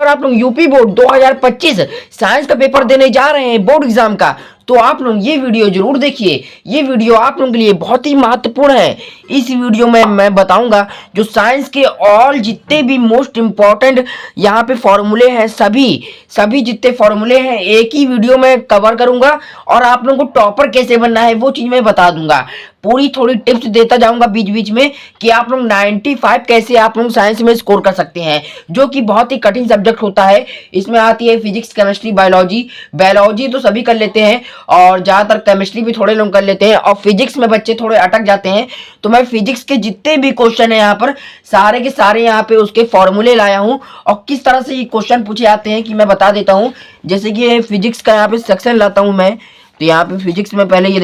अगर आप लोग यूपी बोर्ड 2025 साइंस का पेपर देने जा रहे हैं बोर्ड एग्जाम का, तो आप लोग ये वीडियो जरूर देखिए। ये वीडियो आप लोगों के लिए बहुत ही महत्वपूर्ण है। इस वीडियो में मैं बताऊंगा जो साइंस के ऑल जितने भी मोस्ट इंपॉर्टेंट यहाँ पे फॉर्मूले हैं, सभी जितने फॉर्मूले हैं एक ही वीडियो में कवर करूंगा। और आप लोगों को टॉपर कैसे बनना है वो चीज मैं बता दूंगा। पूरी थोड़ी टिप्स देता जाऊंगा बीच बीच में कि आप लोग 95 कैसे आप लोग साइंस में स्कोर कर सकते हैं, जो कि बहुत ही कठिन सब्जेक्ट होता है। इसमें आती है फिजिक्स, केमिस्ट्री, बायोलॉजी तो सभी कर लेते हैं और ज्यादातर केमिस्ट्री भी थोड़े लोग कर लेते हैं, और फिजिक्स में बच्चे थोड़े अटक जाते हैं। तो मैं फिजिक्स के जितने भी क्वेश्चन है यहाँ पर सारे के सारे यहाँ पे उसके फॉर्मूले लाया हूँ, और किस तरह से ये क्वेश्चन पूछे जाते हैं कि मैं बता देता हूँ। जैसे कि फिजिक्स का यहाँ पे सेक्शन लाता हूँ मैं, तो यहाँ पे फिजिक्स में पहले ये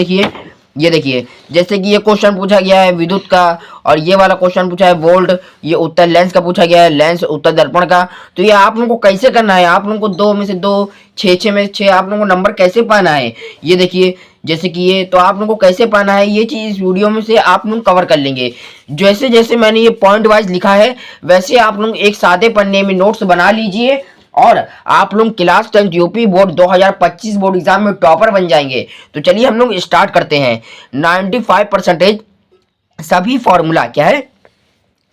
देखिए जैसे कि ये क्वेश्चन पूछा गया है विद्युत का, और ये वाला क्वेश्चन पूछा है वोल्ट, ये उत्तर लेंस का पूछा गया है, लेंस उत्तर दर्पण का। तो ये आप लोगों को कैसे करना है, आप लोगों को 2 में से 2, 6 में से 6 आप लोगों को नंबर कैसे पाना है, ये देखिए जैसे कि ये, तो आप लोगों को कैसे पाना है ये चीज इस वीडियो में से आप लोग कवर कर लेंगे। जैसे जैसे मैंने ये पॉइंट वाइज लिखा है वैसे आप लोग एक सादे पन्ने में नोट्स बना लीजिए, और आप लोग class 10 UP board 2025 board exam में टॉपर बन जाएंगे। तो चलिए हम लोग स्टार्ट करते हैं। 95% सभी फॉर्मूला क्या है,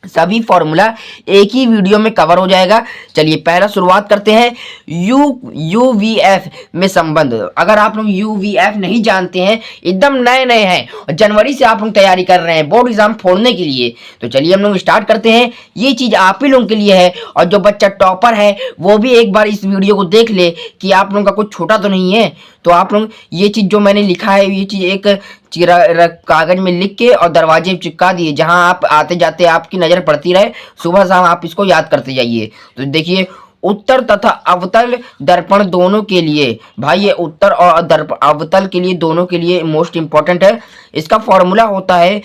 सभी फॉर्मूला एक ही वीडियो में कवर हो जाएगा। चलिए पहला शुरुआत करते हैं यूवीएफ में संबंध। अगर आप लोग यूवीएफ नहीं जानते हैं, एकदम नए नए हैं और जनवरी से आप लोग तैयारी कर रहे हैं बोर्ड एग्जाम फोड़ने के लिए, तो चलिए हम लोग स्टार्ट करते हैं। ये चीज आप ही लोगों के लिए है, और जो बच्चा टॉपर है वो भी एक बार इस वीडियो को देख ले कि आप लोगों का कुछ छोटा तो नहीं है। तो आप लोग ये चीज जो मैंने लिखा है ये चीज एक कागज में लिख के और दरवाजे में चिपका दिए, जहां आप आते जाते आपकी नजर पड़ती रहे, सुबह शाम आप इसको याद करते जाइए। तो देखिए उत्तर तथा अवतल दर्पण दोनों के लिए, भाई ये उत्तर और अवतल के लिए दोनों के लिए मोस्ट इंपॉर्टेंट है। इसका फॉर्मूला होता है,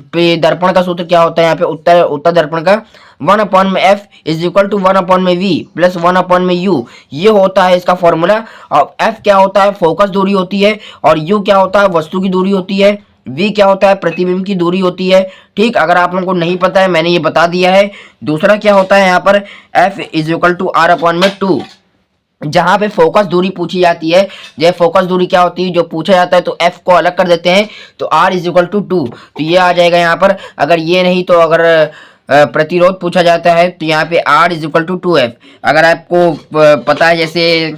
दर्पण का सूत्र क्या होता है यहाँ पे, उत्तर दर्पण का 1/f is equal to 1/v plus 1/u, ये होता है इसका फॉर्मूला। और f क्या होता है, फोकस दूरी होती है, और u क्या होता है, वस्तु की दूरी होती है, v क्या होता है, प्रतिबिंब की दूरी होती है। ठीक, अगर आप लोगों को नहीं पता है मैंने ये बता दिया है। दूसरा क्या होता है यहाँ पर, f is equal to r/2, जहां पे फोकस दूरी पूछी जाती है। जब फोकस दूरी क्या होती है जो पूछा जाता है तो f को अलग कर देते हैं, तो r इज इक्वल टू 2, तो ये आ जाएगा यहाँ पर। अगर ये नहीं तो अगर प्रतिरोध पूछा जाता है तो यहाँ पे r is equal to 2f। अगर आपको पता है जैसे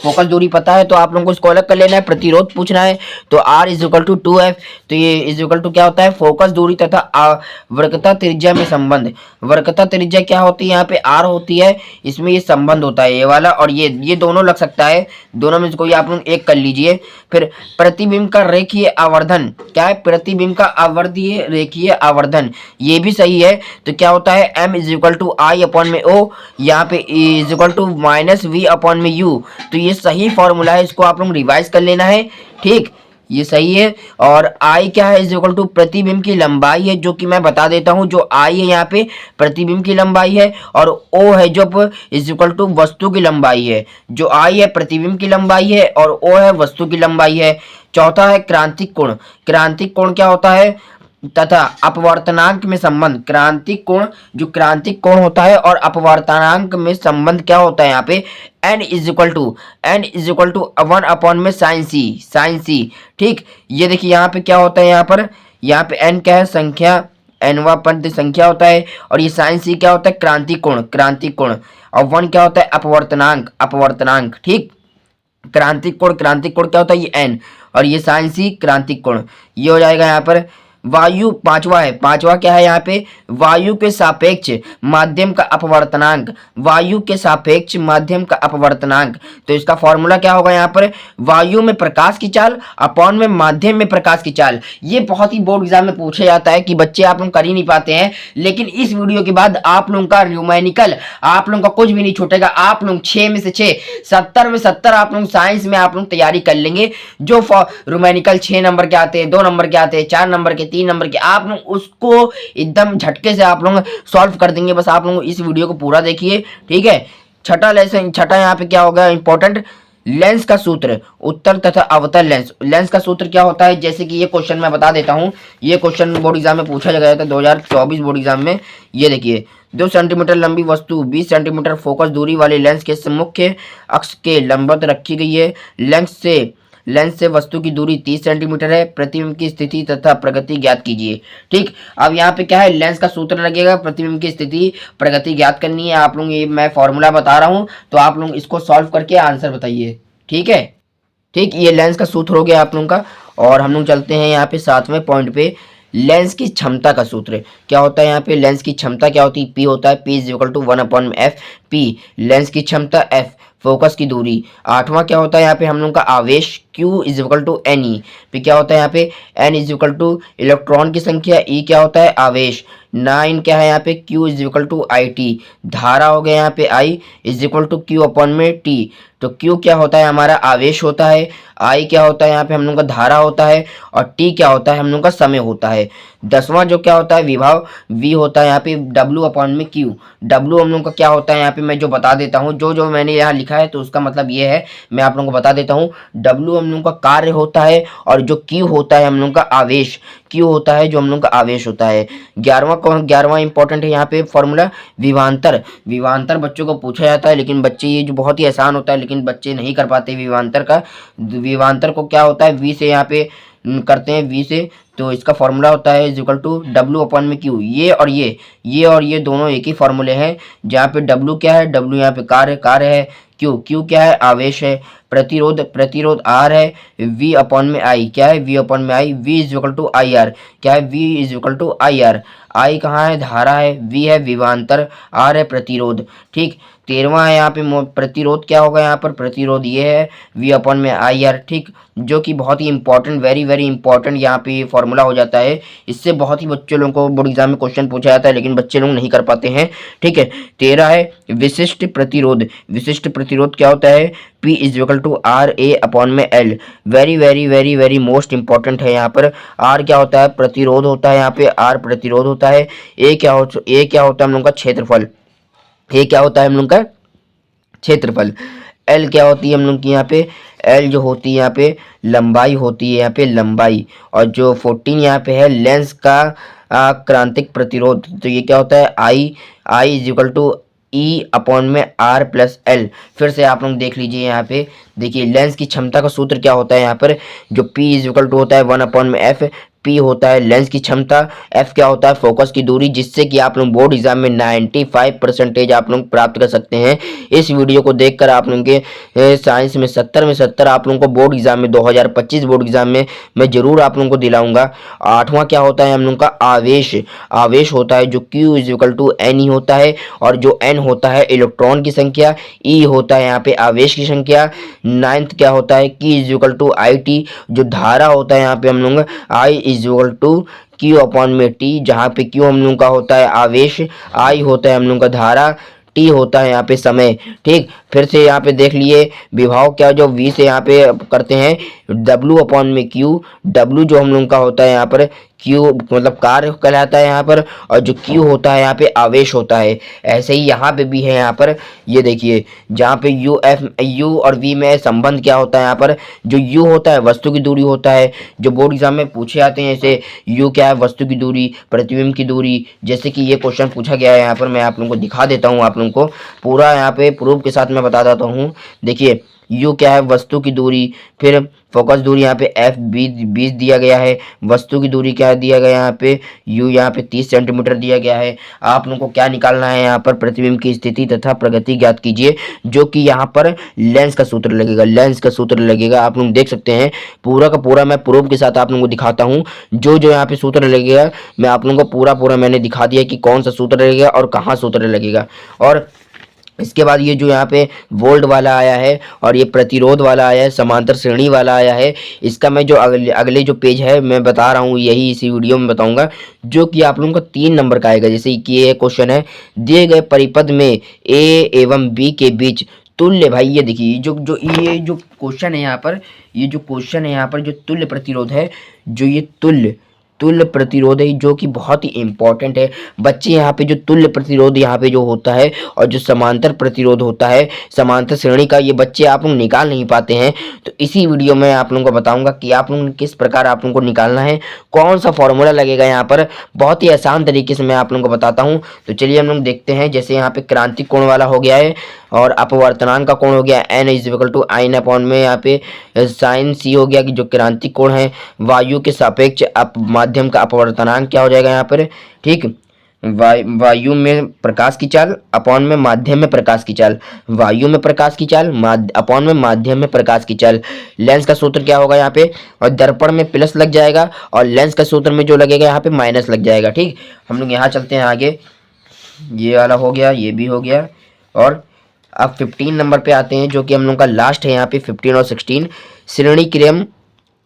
फोकस दूरी पता है तो आप लोगों को इसको अलग कर लेना है, प्रतिरोध पूछना है तो r is equal to 2f। तो ये इज इक्वल टू क्या होता है, फोकस दूरी तथा वक्रता त्रिज्या में संबंध। वक्रता त्रिज्या क्या होती है, यहाँ पे r होती है, इसमें ये संबंध होता है ये वाला, और ये दोनों लग सकता है, दोनों में से कोई आप लोग एक कर लीजिए। फिर प्रतिबिंब का रेखीय आवर्धन क्या है, प्रतिबिंब का आवर्धीय रेखीय आवर्धन, ये भी सही है। तो क्या होता है, m is equal to I upon में o, यहाँ पे is equal to minus v upon में u। तो ये सही फॉर्मूला है, इसको आप लोग रिवाइज कर लेना है। ठीक, ये सही है। और I क्या है, इज इक्वल टू प्रतिबिंब की लंबाई है, जो कि मैं बता देता हूं। जो I है यहाँ पे प्रतिबिंब की लंबाई है, और O है जो इज इक्वल टू वस्तु की लंबाई है। जो I है प्रतिबिंब की लंबाई है और O है वस्तु की लंबाई है। चौथा है क्रांतिक कोण। क्रांतिक कोण क्या होता है, तथा अपवर्तनांक में संबंध। क्रांतिक कोण, जो क्रांतिक कोण होता है और अपवर्तनांक में संबंध क्या होता है यहाँ पे, n इज इक्वल टू 1 में साइन सी। ठीक, ये देखिए यहाँ पे क्या होता है, यहाँ पे n क्या है, संख्या, nवा पद संख्या होता है, और ये साइन सी क्या होता है, क्रांतिक कोण, और 1 क्या होता है, अपवर्तनांक। ठीक, क्रांतिक कोण क्या होता है, ये n, और ये साइन सी क्रांतिक कोण, ये हो जाएगा यहाँ पर। वायु पांचवा क्या है यहाँ पे, वायु के सापेक्ष माध्यम का अपवर्तनांक। वायु के सापेक्ष माध्यम का अपवर्तनांक, तो इसका फॉर्मूला क्या होगा यहाँ पर, वायु में प्रकाश की चाल अपॉन में माध्यम में प्रकाश की चाल। ये बहुत ही बोर्ड एग्जाम में पूछा जाता है कि बच्चे आप लोग कर ही नहीं पाते हैं, लेकिन इस वीडियो के बाद आप लोगों का न्यूमेरिकल, आप लोगों का कुछ भी नहीं छूटेगा। आप लोग 6 में से 6, 70 में 70 आप लोग साइंस में आप लोग तैयारी कर लेंगे। जो न्यूमेरिकल 6 नंबर के आते हैं, 2 नंबर के आते हैं, 4 नंबर के, 3 नंबर के, आप लोग उसको एकदम झटके से आप लोग सॉल्व कर देंगे। बस आप लोग इस वीडियो को पूरा देखिए, ठीक है। छठा लेसन, छठा यहाँ पे क्या होगा इंपॉर्टेंट, लेंस का सूत्र, उत्तर तथा अवतल लेंस। लेंस का सूत्र क्या होता है, जैसे कि ये क्वेश्चन मैं बता देता हूँ। ये क्वेश्चन बोर्ड एग्जाम में पूछा गया था 2024 बोर्ड एग्जाम में। ये देखिए, 2 सेंटीमीटर लंबी वस्तु 20 सेंटीमीटर फोकस दूरी वाले लेंस के मुख्य अक्ष के लंबवत रखी गई है। लेंस से वस्तु की दूरी 30 सेंटीमीटर है। प्रतिबिंब की स्थिति तथा प्रगति ज्ञात कीजिए। ठीक, अब यहाँ पे क्या है, लेंस का सूत्र लगेगा, प्रतिबिंब की स्थिति प्रगति ज्ञात करनी है। आप लोग, ये मैं फॉर्मूला बता रहा हूँ, तो आप लोग इसको सॉल्व करके आंसर बताइए। ठीक है, ठीक, ये लेंस का सूत्र हो गया आप लोगों का। और हम लोग चलते हैं यहाँ पे 7वें पॉइंट पे। लेंस की क्षमता का सूत्र क्या होता है। यहाँ पे लेंस की क्षमता क्या होती है, पी होता है, P is equal to 1/f। P lens की क्षमता, F फोकस की दूरी। 8वां क्या होता है यहाँ पे हम लोग का आवेश, Q is equal to NE। फिर क्या होता है यहाँ पे, N is equal to electron की संख्या, E क्या होता है आवेश। 9 क्या है यहाँ पे, Q is equal to IT। धारा हो गया यहाँ पे I is equal to Q upon में T। तो Q क्या होता है हमारा आवेश होता है, I क्या होता है यहाँ पे हम लोग का धारा होता है, और T क्या होता है हम लोग का समय होता है। 10वां जो क्या होता है विभव, V होता है यहाँ पे W अपॉन में Q। W हम लोग का क्या होता है यहाँ पे मैं जो बता देता हूँ, जो मैंने यहाँ लिखा है तो उसका मतलब ये है, मैं आप लोगों को बता देता हूँ। W हम लोग का कार्य होता है, और जो Q होता है हम लोग का आवेश। Q होता है जो हम लोग का आवेश होता है। 11वां इंपॉर्टेंट है यहाँ पे फॉर्मूला, विभवांतर। विभवांतर बच्चों को पूछा जाता है, लेकिन बच्चे, ये जो बहुत ही आसान होता है लेकिन बच्चे नहीं कर पाते विभवांतर का। विभवांतर को क्या होता है, V से यहाँ पे करते हैं, V से, तो इसका फॉर्मूला होता है is equal to W upon में Q। ये और ये दोनों एक ही फॉर्मूले हैं, जहाँ पे W क्या है, W यहाँ पे कार्य है, Q क्या है आवेश है, प्रतिरोध R है, V अपॉन में I क्या है, V अपॉन में I, V is equal to IR क्या है, V is equal to IR। I कहाँ है, धारा है, V है विभवांतर, R है प्रतिरोध। ठीक, 13वां है यहाँ पे प्रतिरोध क्या होगा, यहाँ पर प्रतिरोध ये है V अपॉन में IR। ठीक, जो कि बहुत ही इंपॉर्टेंट, वेरी इंपॉर्टेंट यहाँ पे फॉर्मूला हो जाता है। इससे बहुत ही बच्चे लोगों को बोर्ड एग्जाम में क्वेश्चन पूछा जाता है, लेकिन बच्चे लोग नहीं कर पाते हैं। ठीक है, 13 है विशिष्ट प्रतिरोध। विशिष्ट प्रतिरोध क्या होता है, P is equal to RA upon में L। वेरी मोस्ट इंपॉर्टेंट है यहाँ पर। R क्या होता है, प्रतिरोध होता है, यहाँ पे R प्रतिरोध होता है। A क्या होता है हम लोग का क्षेत्रफल। A क्या होता है हम लोग का क्षेत्रफल। L क्या होती है हम लोग की यहाँ पे, L जो होती है यहाँ पे लंबाई होती है, यहाँ पे लंबाई। और जो 14 यहाँ पे है लेंस का क्रांतिक प्रतिरोध, तो ये क्या होता है I is equal to E upon में R प्लस L। फिर से आप लोग देख लीजिए यहाँ पे, देखिए लेंस की क्षमता का सूत्र क्या होता है यहाँ पर, जो P इज इक्वल टू होता है 1 अपॉन में F। P होता है लेंस की क्षमता, F क्या होता है फोकस की दूरी, जिससे कि आप लोग बोर्ड एग्जाम में 95% आप लोग प्राप्त कर सकते हैं। इस वीडियो को देखकर आप लोगों के साइंस में 70 में 70 आप लोगों को बोर्ड एग्जाम में 2025 बोर्ड एग्जाम में मैं जरूर आप लोगों को दिलाऊंगा। 8वां क्या होता है हम लोगों का आवेश। आवेश होता है जो Q is equal to N होता है, और जो N होता है इलेक्ट्रॉन की संख्या, E होता है यहाँ पे आवेश की संख्या। 9th क्या होता है, K is equal to IT। जो धारा होता है यहाँ पे हम लोग I is equal to Q upon में T, जहाँ पे Q हम लोग का होता है आवेश, I होता है हम लोग का धारा, T होता है यहाँ पे समय। ठीक, फिर से यहाँ पे देख लिए विभव क्या, जो V से यहाँ पे करते हैं W अपॉन में Q। W जो हम लोग का होता है यहाँ पर Q मतलब कार्य कहलाता है यहाँ पर, और जो Q होता है यहाँ पे आवेश होता है। ऐसे ही यहाँ पे भी है यहाँ पर, ये देखिए जहाँ पे U और V में संबंध क्या होता है यहाँ पर, जो U होता है वस्तु की दूरी होता है, जो बोर्ड एग्जाम में पूछे जाते हैं। जैसे U क्या है वस्तु की दूरी, प्रतिबिंब की दूरी, जैसे कि ये क्वेश्चन पूछा गया है यहाँ पर, मैं आप लोगों को दिखा देता हूँ, आप लोगों को पूरा यहाँ पे प्रूफ के साथ मैं बता देता हूँ। देखिए U क्या है वस्तु की दूरी, फिर फोकस दूरी यहाँ पे F 20 दिया गया है, वस्तु की दूरी क्या दिया गया यहाँ पे U यहाँ पे 30 सेंटीमीटर दिया गया है। आप लोगों को क्या निकालना है यहाँ पर, प्रतिबिंब की स्थिति तथा प्रगति ज्ञात कीजिए, जो कि यहाँ पर लेंस का सूत्र लगेगा। लेंस का सूत्र लगेगा, आप लोग देख सकते हैं पूरा का पूरा मैं प्रूफ के साथ आप लोगों को दिखाता हूँ। जो यहाँ पे सूत्र लगेगा मैं आप लोगों को पूरा मैंने दिखा दिया कि कौन सा सूत्र लगेगा और कहाँ सूत्र लगेगा। और इसके बाद ये जो यहाँ पे वोल्ट वाला आया है और ये प्रतिरोध वाला आया है, समांतर श्रेणी वाला आया है, इसका मैं जो अगले जो पेज है मैं बता रहा हूँ, यही इसी वीडियो में बताऊंगा, जो कि आप लोगों को 3 नंबर का आएगा। जैसे कि ये क्वेश्चन है, दिए गए परिपथ में A एवं B के बीच तुल्य, भाई ये देखिए ये जो क्वेश्चन है यहाँ पर, ये जो क्वेश्चन है यहाँ पर, जो तुल्य प्रतिरोध है, जो ये तुल्य तुल्य प्रतिरोध है, जो कि बहुत ही इंपॉर्टेंट है। बच्चे यहाँ पे जो तुल्य प्रतिरोध यहाँ पे जो होता है और जो समांतर प्रतिरोध होता है, समांतर श्रेणी का, ये बच्चे आप लोग निकाल नहीं पाते हैं। तो इसी वीडियो में आप लोगों को बताऊंगा कि आप लोग किस प्रकार आप लोगों को निकालना है, कौन सा फॉर्मूला लगेगा यहाँ पर। बहुत ही आसान तरीके से मैं आप लोगों को बताता हूँ। तो चलिए हम लोग देखते हैं। जैसे यहाँ पे क्रांतिक कोण वाला हो गया है और अपवर्तनांक का कोण हो गया n equal two yne upon में यहाँ पे साइन सी हो गया कि जो क्रांतिक कोण है। वायु के सापेक्ष माध्यम का अपवर्तनांक क्या हो जाएगा यहाँ पर, ठीक। वायु में प्रकाश की चाल अपॉन में माध्यम में प्रकाश की चाल, वायु में प्रकाश की चाल अपॉन में माध्यम में प्रकाश की चाल। लेंस का सूत्र क्या होगा यहाँ पे, और दर्पण में प्लस लग जाएगा और लेंस का सूत्र में जो लगेगा यहाँ पे माइनस लग जाएगा, ठीक। हम लोग यहाँ चलते हैं आगे। ये वाला हो गया, ये भी हो गया। और अब 15 नंबर पे आते हैं, जो कि हम लोग का लास्ट है यहाँ पे 15 और 16।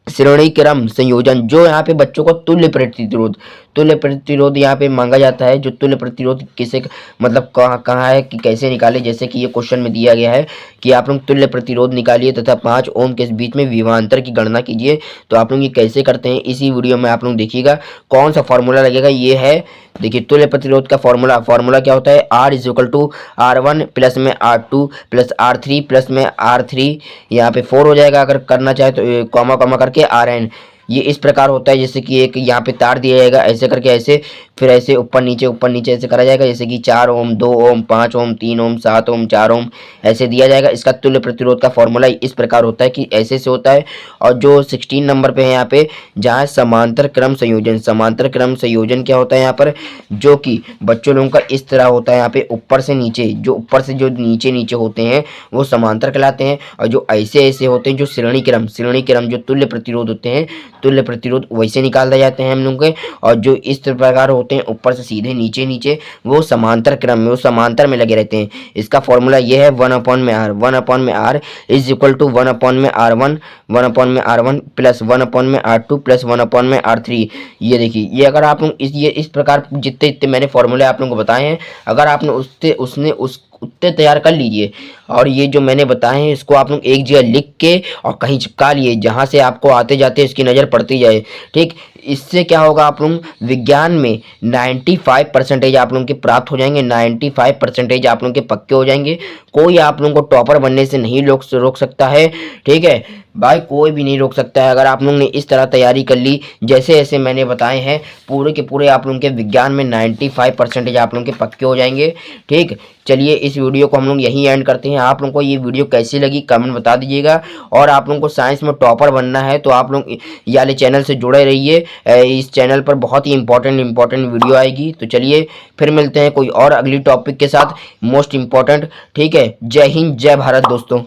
श्रेणी क्रम संयोजन, जो यहाँ पे बच्चों को तुल्य प्रतिरोध यहाँ पे मांगा जाता है। जो तुल्य प्रतिरोध किसे मतलब कहाँ है कि कैसे निकाले, जैसे कि ये क्वेश्चन में दिया गया है कि आप लोग तुल्य प्रतिरोध निकालिए तथा 5 ओम के बीच में विभवांतर की गणना कीजिए। तो आप लोग ये कैसे करते हैं इसी वीडियो में आप लोग देखिएगा। कौन सा फॉर्मूला लगेगा, ये है देखिए तुल्य प्रतिरोध का फॉर्मूला क्या होता है, R equal to R1 plus में R2 प्लस R3 प्लस में R3, यहाँ पे 4 हो जाएगा अगर करना चाहे तो कॉमा कॉमा करके RN। ये इस प्रकार होता है, जैसे कि एक यहाँ पे तार दिया जाएगा ऐसे करके, ऐसे फिर ऐसे ऊपर नीचे ऐसे करा जाएगा, जैसे कि 4 ओम 2 ओम 5 ओम 3 ओम 7 ओम 4 ओम ऐसे दिया जाएगा। इसका तुल्य प्रतिरोध का फॉर्मूला इस प्रकार होता है कि ऐसे से होता है। और जो 16 नंबर पे है यहाँ पे, जहाँ समांतर क्रम संयोजन क्या होता है यहाँ पर, जो कि बच्चों लोगों का इस तरह होता है यहाँ पे, ऊपर से जो नीचे होते हैं वो समांतर कहलाते हैं, और जो ऐसे होते हैं जो श्रेणी क्रम जो तुल्य प्रतिरोध होते हैं, तुल्य प्रतिरोध वैसे निकाले जाते हैं हम लोग के। और जो इस प्रकार होते हैं ऊपर से सीधे नीचे वो समांतर क्रम में, वो समांतर में लगे रहते हैं। इसका फॉर्मूला ये है 1/r is equal to 1/r1 plus 1/r2 plus 1/r3। ये देखिए, ये अगर आप लोग इस प्रकार जितने मैंने फॉर्मूले आप लोगों को बताए हैं, अगर आपने उत्ते तैयार कर लीजिए और ये जो मैंने बताए हैं इसको आप लोग एक जगह लिख के और कहीं चिपका लिए, जहाँ से आपको आते जाते इसकी नज़र पड़ती जाए, ठीक। इससे क्या होगा, आप लोग विज्ञान में 95% आप लोगों के प्राप्त हो जाएंगे, 95% आप लोगों के पक्के हो जाएंगे। कोई आप लोगों को टॉपर बनने से नहीं रोक सकता है, ठीक है भाई, कोई भी नहीं रोक सकता है। अगर आप लोगों ने इस तरह तैयारी कर ली जैसे ऐसे मैंने बताए हैं, पूरे के पूरे आप लोगों के विज्ञान में 95% आप लोगों के पक्के हो जाएंगे, ठीक। चलिए इस वीडियो को हम लोग यहीं एंड करते हैं। आप लोगों को ये वीडियो कैसी लगी कमेंट बता दीजिएगा। और आप लोगों को साइंस में टॉपर बनना है तो आप लोग ये वाले चैनल से जुड़े रहिए। इस चैनल पर बहुत ही इंपॉर्टेंट वीडियो आएगी। तो चलिए फिर मिलते हैं कोई और अगली टॉपिक के साथ, मोस्ट इम्पॉर्टेंट, ठीक है। जय हिंद जय भारत दोस्तों।